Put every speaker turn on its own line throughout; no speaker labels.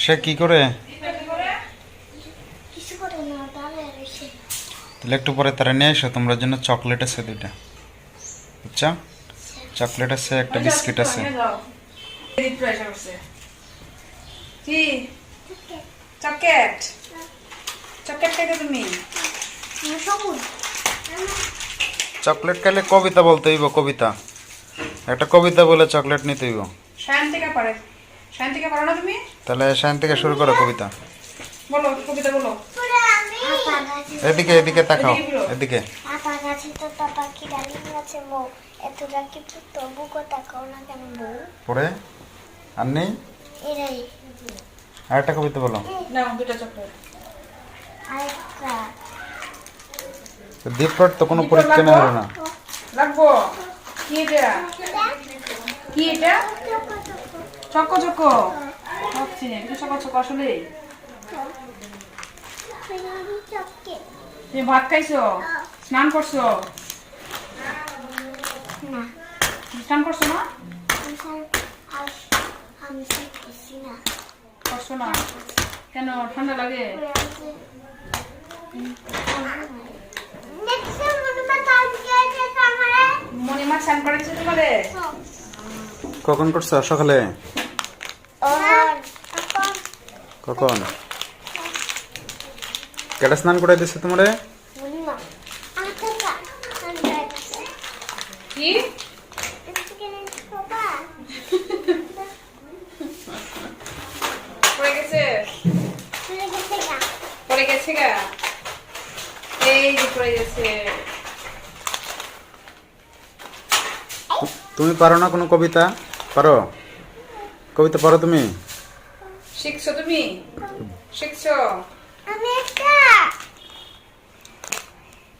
সে কি করে?
কিছু করে না, দাঁড়ায় রয়েছে।
তাহলে একটু পরে তারা নিয়ে এসো, তোমার জন্য চকলেট আছে দুইটা, বুঝছো? চকলেট আছে, একটা বিস্কিট আছে।
কি চকলেট? চকলেট খাইতে তুমি?
সবুজ
চকলেট খাইলে কবিতা বলতে হইব, কবিতা একটা কবিতা বলে চকলেট নিতে হইব।
শান্তিকা পারে, শান্তিকা পারো না তুমি?
তাহলে সাইন থেকে শুরু করো কবিতা।
বলো কবিতা বলো।
আপা গাছে,
এদিকে এদিকে তাকাও,
এদিকে ঘুরো।
এদিকে।
আপা গাছে তো পাখি ডালিম গাছে বউ, এতটা কি তবু কথা কও না কেন বউ?
পরে আর নেই,
এরাই
আর একটা কবিতা বলো।
নাও দুটো চকলেট।
আরেকটা
দীপকট তো কোনো পরীক্ষা নেই হলো না।
লাগবো। কি এটা? কি এটা? Choco choco. ভাবছি না এটা চকো চকো আসলে।
চককে
তুমি ভাত খাইছো? স্নান করছো?
না,
স্নান করছো না?
আমি শিখতেছি না।
করছো না কেন? ঠান্ডা লাগে? মনিমা স্নান করেছে তোমারে?
কখন করছো? সকালে? কখন? কেটা স্নান করে দিচ্ছে তোমারে?
কি? পড়ে গেছে? পড়ে গেছে গা? এই যে পড়ে গেছে।
তুমি পারো না কোনো কবিতা? পারো? কবিতা পারো তুমি?
শিখছো তুমি? শিখছো?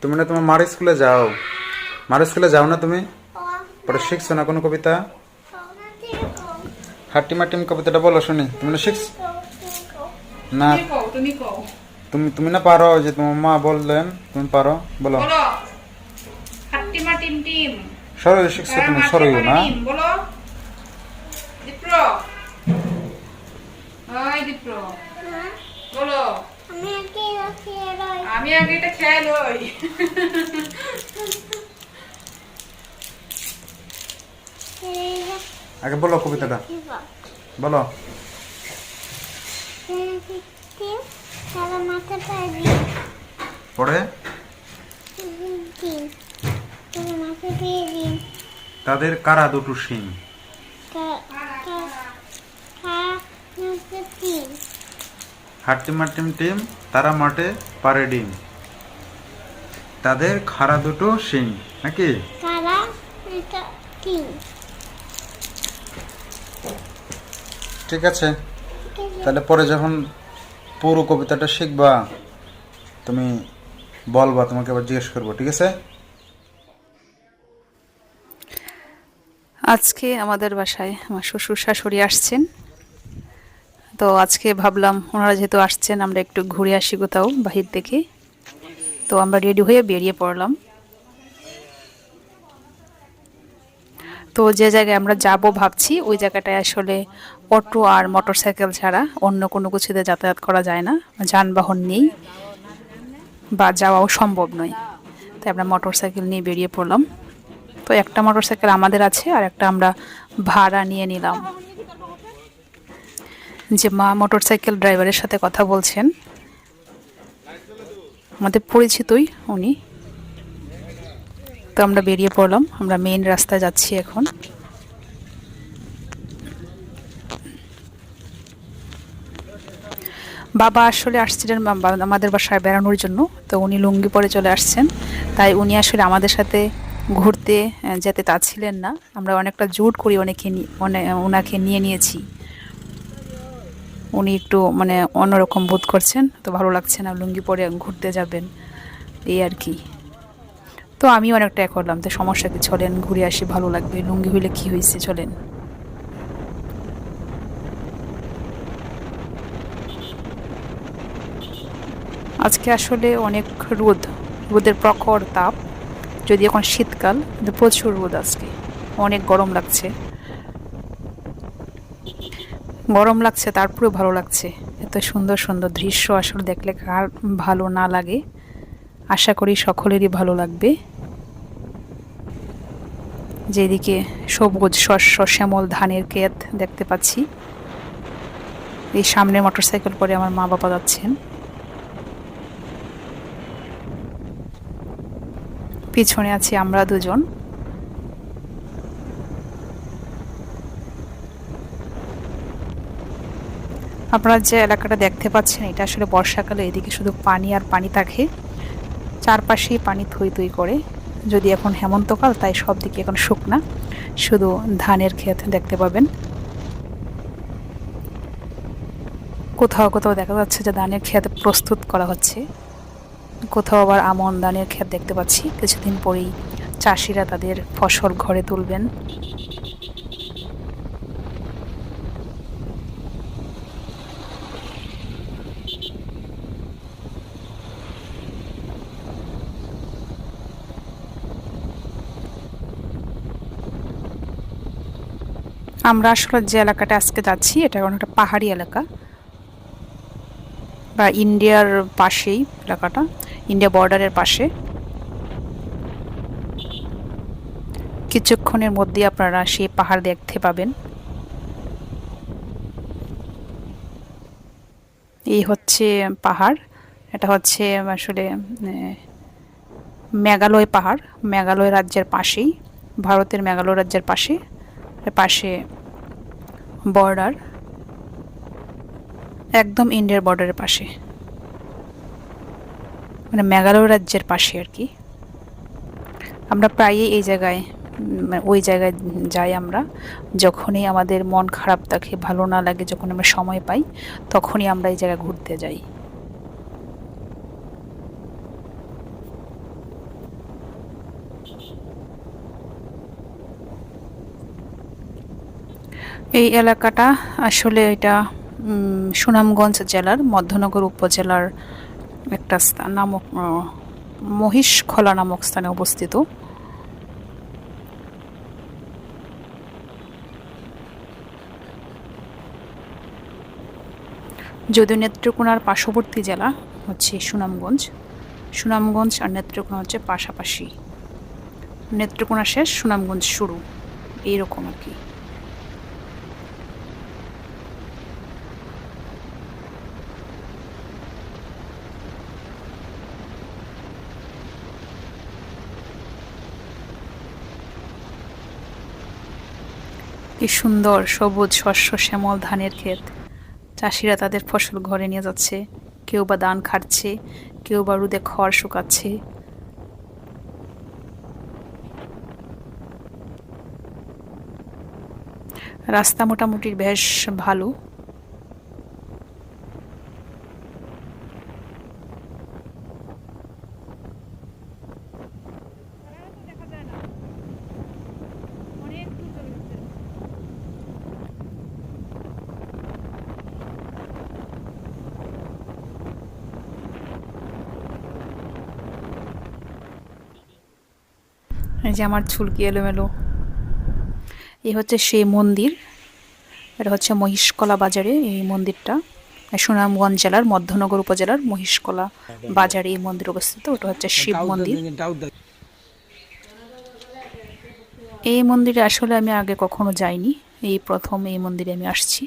তুমি না তোমার মার স্কুলে যাও, মার স্কুলে যাও না তুমি? পরে শিখছো না কোনো কবিতা? হাট্টি মাটিম কবিতাটা বলো শুনি। তুমি না শিখছ না?
তুমি কও, তুমি কও।
তুমি তুমি না পারো, যে তোমার মা বললেন তুমি পারো, বলো।
বলো। হাট্টিমা টিম টিম।
সরই শিখছো তুমি, সরই না?
বলো। দীপ্র। ওই দীপ্র। বলো। আমি আগে এটা খেয়াল হই।
আগে বলো কবিতাটা, বলো।
মাথা পারি
পরে
দিন, মাথা পেয়ে দিন,
তাদের কারা দুটো শিং, হাট্টি মাটিম টিম, তারা মাঠে পারে ডিম, তাদের খাড়া দুটো শিং, নাকি?
তারা এটা তিন।
ঠিক আছে, তাহলে পরে যখন পুরো কবিতাটা শিখবা তুমি বলবা, তোমাকে আবার জিজ্ঞেস করবো, ঠিক আছে?
আজকে আমাদের বাসায় আমার শ্বশুর শাশুড়ি আসছেন, তো আজকে ভাবলাম ওনারা যেহেতু আসছেন আমরা একটু ঘুরে আসি কোথাও বাহির থেকে। তো আমরা রেডি হয়ে বেরিয়ে পড়লাম। তো যে জায়গায় আমরা যাব ভাবছি ওই জায়গাটায় আসলে অটো আর মোটরসাইকেল ছাড়া অন্য কোনো কিছুতে যাতায়াত করা যায় না, যানবাহন নেই বা যাওয়াও সম্ভব নয়। তাই আমরা মোটরসাইকেল নিয়ে বেরিয়ে পড়লাম। তো একটা মোটরসাইকেল আমাদের আছে আর একটা আমরা ভাড়া নিয়ে নিলাম। যে মা মোটরসাইকেল ড্রাইভারের সাথে কথা বলছেন, আমাদের পরিচিতই উনি। তো আমরা বেরিয়ে পড়লাম, আমরা মেইন রাস্তায় যাচ্ছি এখন। বাবা আসলে আসছিলেন আমাদের বাসায় বেড়ানোর জন্য, তো উনি লুঙ্গি পরে চলে আসছেন। তাই উনি আসলে আমাদের সাথে ঘুরতে যেতে চাচ্ছিলেন না। আমরা অনেকটা জোর করি ওনাকে নিয়ে নিয়েছি। উনি একটু মানে অন্যরকম বোধ করছেন, তো ভালো লাগছে না, লুঙ্গি পরে ঘুরতে যাবেন এই আর কি। তো আমি অনেকটা করলাম, তো সমস্যা কি, চলেন ঘুরে আসি, ভালো লাগবে, লুঙ্গি হইলে কি হয়েছে, চলেন। আজকে আসলে অনেক রোদের প্রখর তাপ, যদি এখন শীতকাল কিন্তু প্রচুর রোদ, আজকে অনেক গরম লাগছে। গরম লাগছে তারপরেও ভালো লাগছে। এত সুন্দর সুন্দর দৃশ্য আসলে দেখলে কার ভালো না লাগে। আশা করি সকলেরই ভালো লাগবে। যেদিকে সবুজ শস্য শ্যামল ধানের ক্ষেত দেখতে পাচ্ছি। এই সামনে মোটরসাইকেল করে আমার মা বাবা যাচ্ছেন, পিছনে আছি আমরা দুজন। আপনারা যে এলাকাটা দেখতে পাচ্ছেন এটা আসলে বর্ষাকালে এদিকে শুধু পানি আর পানি থাকে, চারপাশেই পানি থই থই করে। যদি এখন হেমন্তকাল তাই সব দিকে এখন শুকনা, শুধু ধানের ক্ষেত দেখতে পাবেন। কোথাও কোথাও দেখা যাচ্ছে যে ধানের ক্ষেত প্রস্তুত করা হচ্ছে, কোথাও আবার আমন ধানের ক্ষেত দেখতে পাচ্ছি। কিছুদিন পরেই চাষিরা তাদের ফসল ঘরে তুলবেন। আমরা আসলে যে এলাকাটা আজকে যাচ্ছি এটা অনেকটা পাহাড়ি এলাকা, বা ইন্ডিয়ার পাশেই এলাকাটা, ইন্ডিয়া বর্ডারের পাশে। কিছুক্ষণের মধ্যে আপনারা সেই পাহাড় দেখতে পাবেন। এই হচ্ছে পাহাড়, এটা হচ্ছে আসলে মেঘালয় পাহাড়, মেঘালয় রাজ্যের পাশেই, ভারতের মেঘালয় রাজ্যের পাশে, পাশে বর্ডার, একদম ইন্ডিয়ার বর্ডারের পাশে, মানে মেঘালয় রাজ্যের পাশে আর কি। আমরা প্রায়ই এই জায়গায় ওই জায়গায় যাই আমরা, যখনই আমাদের মন খারাপ থাকে, ভালো না লাগে, যখন আমরা সময় পাই তখনই আমরা এই জায়গায় ঘুরতে যাই। এই এলাকাটা আসলে এটা সুনামগঞ্জ জেলার মধ্যনগর উপজেলার একটা স্থান নামক মহিষখলা নামক স্থানে অবস্থিত। যদিও নেত্রকোনার পার্শ্ববর্তী জেলা হচ্ছে সুনামগঞ্জ, সুনামগঞ্জ আর নেত্রকোনা হচ্ছে পাশাপাশি, নেত্রকোনা শেষ সুনামগঞ্জ শুরু, এইরকম আর কি। কি সুন্দর সবুজ শস্য শ্যামল ধানের ক্ষেত, চাষিরা তাদের ফসল ঘরে নিয়ে যাচ্ছে, কেউ বা ধান খাচ্ছে, কেউ বা রোদে খড় শুকাচ্ছে। রাস্তা মোটামুটি বেশ ভালো। এই যে আমার চুলকি এলোমেলো, এই হচ্ছে সেই মন্দির, এটা হচ্ছে মহিষকলা বাজারে এই মন্দিরটা, সুনামগঞ্জ জেলার মধ্যনগর উপজেলার মহিষকলা বাজারে এই মন্দির অবস্থিত। ওটা হচ্ছে শিব মন্দির। এই মন্দিরে আসলে আমি আগে কখনো যাইনি, এই প্রথম এই মন্দিরে আমি আসছি।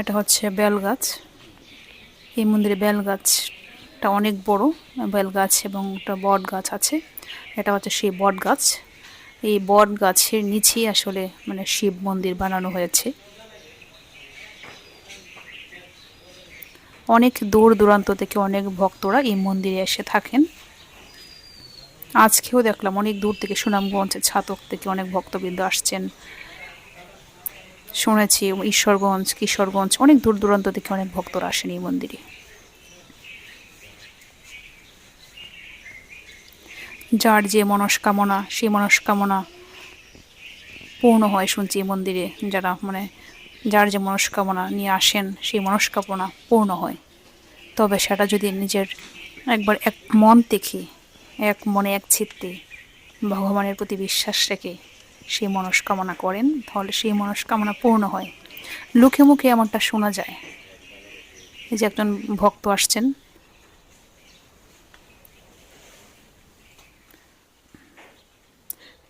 এটা হচ্ছে বেলগাছ, এই মন্দিরে বেলগাছটা অনেক বড় বেলগাছ, এবং একটা বট গাছ আছে, এটা হচ্ছে সেই বট গাছ। এই বট গাছের নিচেই আসলে মানে শিব মন্দির বানানো হয়েছে। অনেক দূর দূরান্ত থেকে অনেক ভক্তরা এই মন্দিরে এসে থাকেন। আজকেও দেখলাম অনেক দূর থেকে সুনামগঞ্জের ছাতক থেকে অনেক ভক্তবৃন্দ আসছেন। শুনেছি ঈশ্বরগঞ্জ, কিশোরগঞ্জ, অনেক দূর দূরান্ত থেকে অনেক ভক্তরা আসেন এই মন্দিরে। যার যে মনস্কামনা সেই মনস্কামনা পূর্ণ হয় শুনছি এই মন্দিরে, যারা মানে যার যে মনস্কামনা নিয়ে আসেন সেই মনস্কামনা পূর্ণ হয়। তবে সেটা যদি নিজের একবার এক মন থেকে, এক মনে এক চিত্তে ভগবানের প্রতি বিশ্বাস রেখে সেই মনস্কামনা করেন তাহলে সেই মনস্কামনা পূর্ণ হয়। মুখে মুখে এমনটা শোনা যায়। এই যে একজন ভক্ত আসছেন।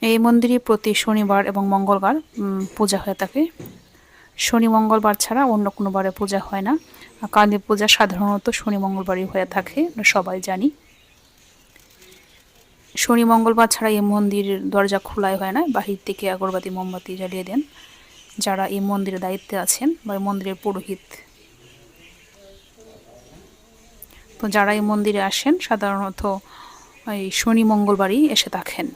এই মন্দিরে প্রতি শনিবার এবং মঙ্গলবার পূজা হয়ে থাকে। শনি মঙ্গলবার ছাড়া অন্য কোনো বারে পূজা হয় না। আর কালী পূজা সাধারণত শনি মঙ্গলবারই হয়ে থাকে, আমরা সবাই জানি। শনি মঙ্গলবার ছাড়া এই মন্দিরের দরজা খোলাই হয় না। বাহির থেকে আগরবাতি মোমবাতি জ্বালিয়ে দেন যারা এই মন্দিরের দায়িত্বে আছেন বা এই মন্দিরের পুরোহিত। তো যারা এই মন্দিরে আসেন সাধারণত এই শনি মঙ্গলবারই এসে থাকেন।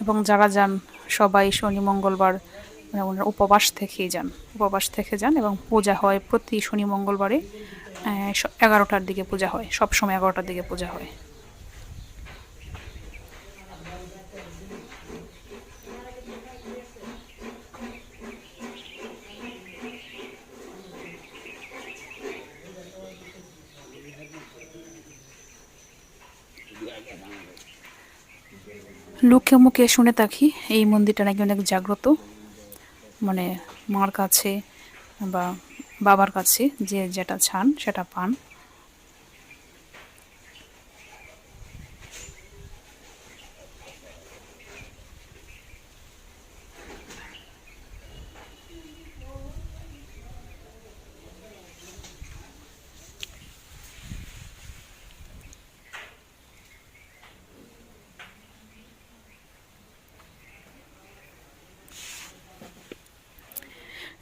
এবং যারা যান সবাই শনি মঙ্গলবার ওনারা উপবাস থেকে যান এবং পূজা হয় প্রতি শনি মঙ্গলবারে 11টার দিকে পূজা হয়, সবসময় 11টার দিকে পূজা হয়। লোকে মুখে শুনে থাকি এই মন্দিরটা নাকি অনেক জাগ্রত, মানে মার কাছে বা বাবার কাছে যে যেটা চান সেটা পান।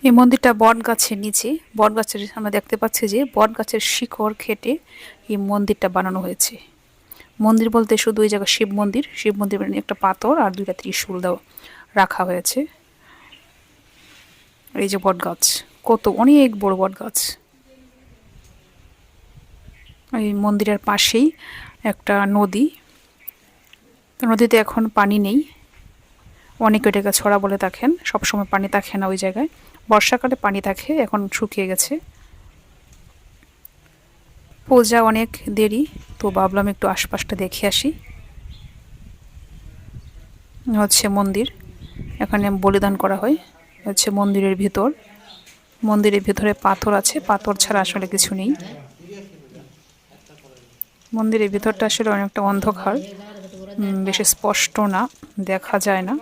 এই মন্দিরটা বট গাছের নিচে, বট গাছের আমরা দেখতে পাচ্ছি যে বট গাছের শিকড় কেটে এই মন্দিরটা বানানো হয়েছে। মন্দির বলতে শুধু ওই জায়গায় শিব মন্দির একটা পাথর আর 2টা ত্রিশূল দেওয়া রাখা হয়েছে। এই যে বট গাছ, কত অনেক বড় বট গাছ। এই মন্দিরের পাশেই একটা নদী, নদীতে এখন পানি নেই, অনেকে এটাকে ছড়া বলে থাকেন। সবসময় পানি থাকে না ওই জায়গায়, বর্ষাকালে পানি থাকে, এখন শুকিয়ে গেছে। পূজা অনেক দেরি, তো ভাবলাম একটু আশপাশটা দেখে আসি। হচ্ছে মন্দির, এখানে বলিদান করা হয়। হচ্ছে মন্দিরের ভিতরে পাথর আছে, পাথর ছাড়া আসলে কিছু নেই। মন্দিরের ভিতরটা আসলে অনেকটা অন্ধকার, বেশি স্পষ্ট না, দেখা যায় না।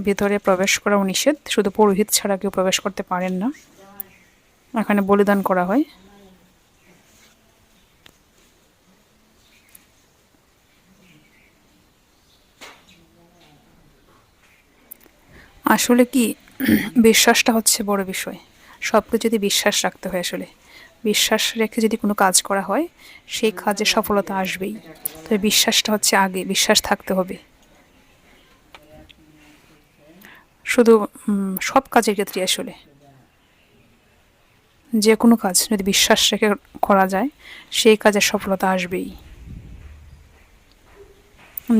ভিতরে প্রবেশ করাও নিষেধ, শুধু পুরোহিত ছাড়া কেউ প্রবেশ করতে পারেন না। এখানে বলিদান করা হয়। আসলে কি বিশ্বাসটা হচ্ছে বড় বিষয়। সবকে যদি বিশ্বাস রাখতে হয়, আসলে বিশ্বাস রেখে যদি কোনো কাজ করা হয় সেই কাজে সফলতা আসবেই। তবে বিশ্বাসটা হচ্ছে আগে, বিশ্বাস থাকতে হবে। শুধু সব কাজের ক্ষেত্রে আসলে যে কোনো কাজ যদি বিশ্বাস রেখে করা যায় সেই কাজে সফলতা আসবেই।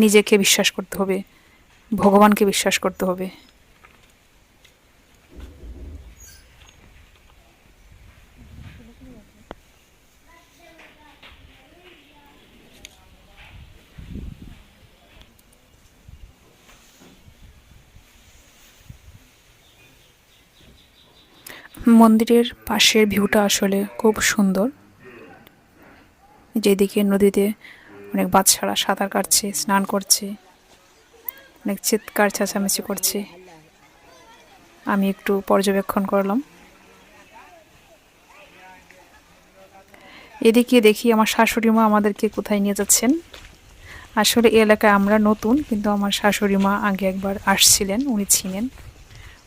নিজেকে বিশ্বাস করতে হবে, ভগবানকে বিশ্বাস করতে হবে। মন্দিরের পাশের ভিউটা আসলে খুব সুন্দর। যেদিকে নদীতে অনেক বাচ্চারা সাঁতার কাটছে, স্নান করছে, অনেক চিৎকার চেঁচামেচি করছে। আমি একটু পর্যবেক্ষণ করলাম। এদিকে দেখি আমার শাশুড়ি মা আমাদেরকে কোথায় নিয়ে যাচ্ছেন। আসলে এই এলাকায় আমরা নতুন, কিন্তু আমার শাশুড়ি মা আগে একবার আসছিলেন, উনি ছিলেন।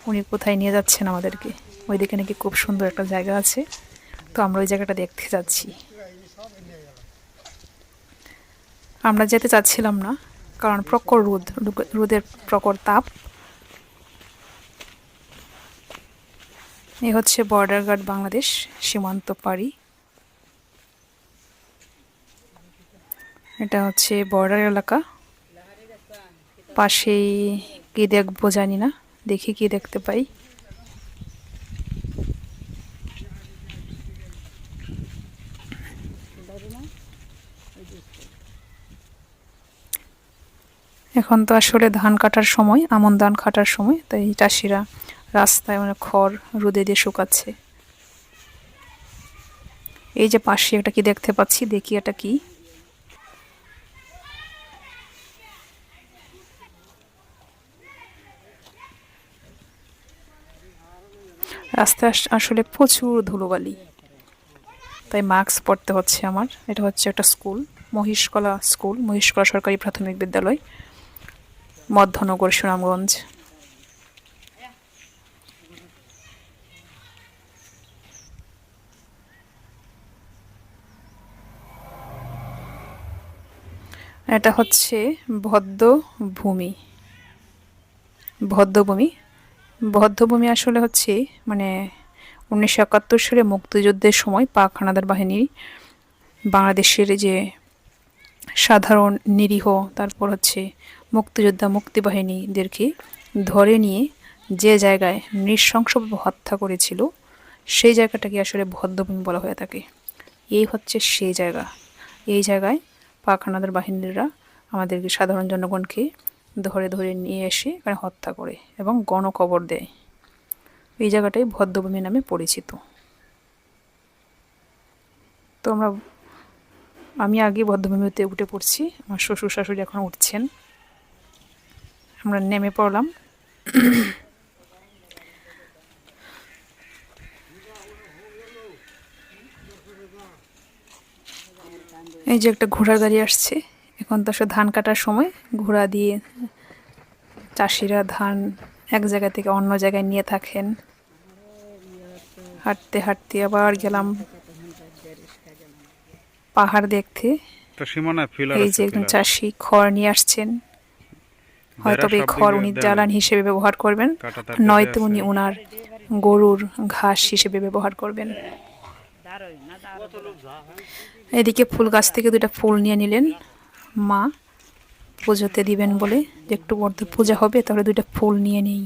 উনি কোথায় নিয়ে যাচ্ছেন আমাদেরকে, ওইদিকে নাকি খুব সুন্দর একটা জায়গা আছে, তো আমরা ওই জায়গাটা দেখতে যাচ্ছি। আমরা যেতে চাচ্ছিলাম না, কারণ প্রখর রোদের প্রখর তাপ। এই হচ্ছে বর্ডার গার্ড বাংলাদেশ সীমান্ত পাড়ি। এটা হচ্ছে বর্ডার এলাকা। পাশেই কি দেখবো জানি না, দেখি কি দেখতে পাই। এখন তো আসলে ধান কাটার সময়, আমন ধান কাটার সময়, তাই চাষিরা রাস্তায় মানে খড় রোদে দিয়ে শুকাচ্ছে। এই যে পাশে একটা কি দেখতে পাচ্ছি, দেখি এটা কি। রাস্তায় আসলে প্রচুর ধুলোবালি, তাই মাস্ক পরতে হচ্ছে আমার। এটা হচ্ছে একটা স্কুল, মহিষকলা স্কুল, মহিষকলা সরকারি প্রাথমিক বিদ্যালয়, মধ্যনগর, সুনামগঞ্জ। এটা হচ্ছে বদ্ধভূমি। বদ্ধভূমি আসলে হচ্ছে মানে 1971 সালে মুক্তিযুদ্ধের সময় পাক হানাদার বাহিনী বাংলাদেশের যে সাধারণ নিরীহ, তারপর হচ্ছে মুক্তিযোদ্ধা, মুক্তিবাহিনীদেরকে ধরে নিয়ে যে জায়গায় নৃশংসভাবে হত্যা করেছিল, সেই জায়গাটাকে আসলে বদ্ধভূমি বলা হয়ে থাকে। এই হচ্ছে সেই জায়গা। এই জায়গায় পাক হানাদার বাহিনীরা আমাদেরকে, সাধারণ জনগণকে ধরে ধরে নিয়ে এসে এখানে হত্যা করে এবং গণকবর দেয়। এই জায়গাটাই বদ্ধভূমি নামে পরিচিত। তো আমি আগে বদ্ধভূমিতে উঠে পড়ছি, আমার শ্বশুর শাশুড়ি এখন উঠছেন, আমরা নেমে পড়লাম। এই যে একটা ঘোড়ার গাড়ি আসছে। এখন তো আসলে ধান কাটার সময় ঘোড়া দিয়ে চাষিরা ধান এক জায়গা থেকে অন্য জায়গায় নিয়ে থাকেন। হাঁটতে হাঁটতে আবার গেলাম পাহাড় দেখতে। এই যে একজন চাষি খড় নিয়ে আসছেন, হয়তো এই খড় উনি জ্বালানি হিসেবে ব্যবহার করবেন, নয়তো উনি ওনার গরুর ঘাস হিসেবে ব্যবহার করবেন। এদিকে ফুল গাছ থেকে 2টা ফুল নিয়ে নিলেন মা, পুজোতে দিবেন বলে, যে একটু বড় পূজা হবে তাহলে 2টা ফুল নিয়ে নেই।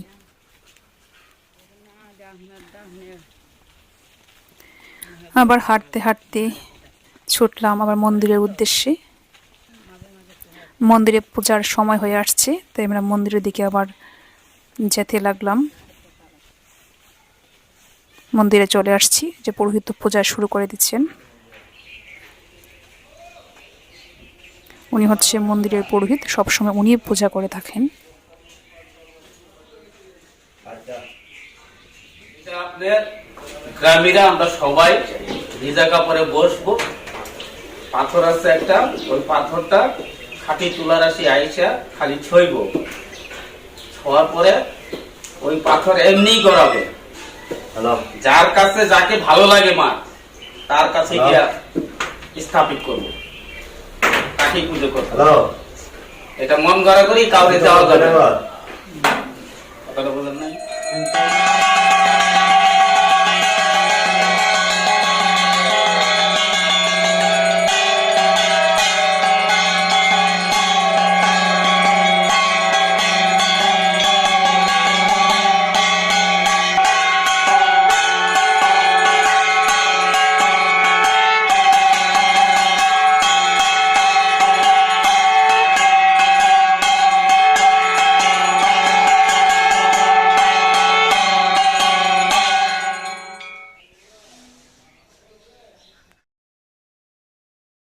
আবার হাঁটতে হাঁটতে ছুটলাম আবার মন্দিরের উদ্দেশ্যে। মন্দিরে পূজার সময় হয়ে আসছে, তাই আমরা মন্দিরের দিকে আবার যেতে লাগলাম। মন্দিরে চলে আসছি, যে পুরোহিত পূজা শুরু করে দিচ্ছেন। উনি হচ্ছে মন্দিরের পুরোহিত, সবসময় উনি পূজা করে থাকেন।
গ্রামীরা আমরা সবাই ভিজা কাপড়ে বসবো। পাথর আছে একটা, ওই পাথরটা খাটি তুলার আসি আইসা খালি ছইব, ছোঁয়ার পরে ওই পাথর এমনি গড়াবে। যার কাছে যাকে ভালো লাগে মা, তার কাছে গিয়া স্থাপিত করবো, কাঠি পুজো করবো। এটা মন গড়া করি, কাউকে যাওয়া যাবে। কথাটা বলেন নাই।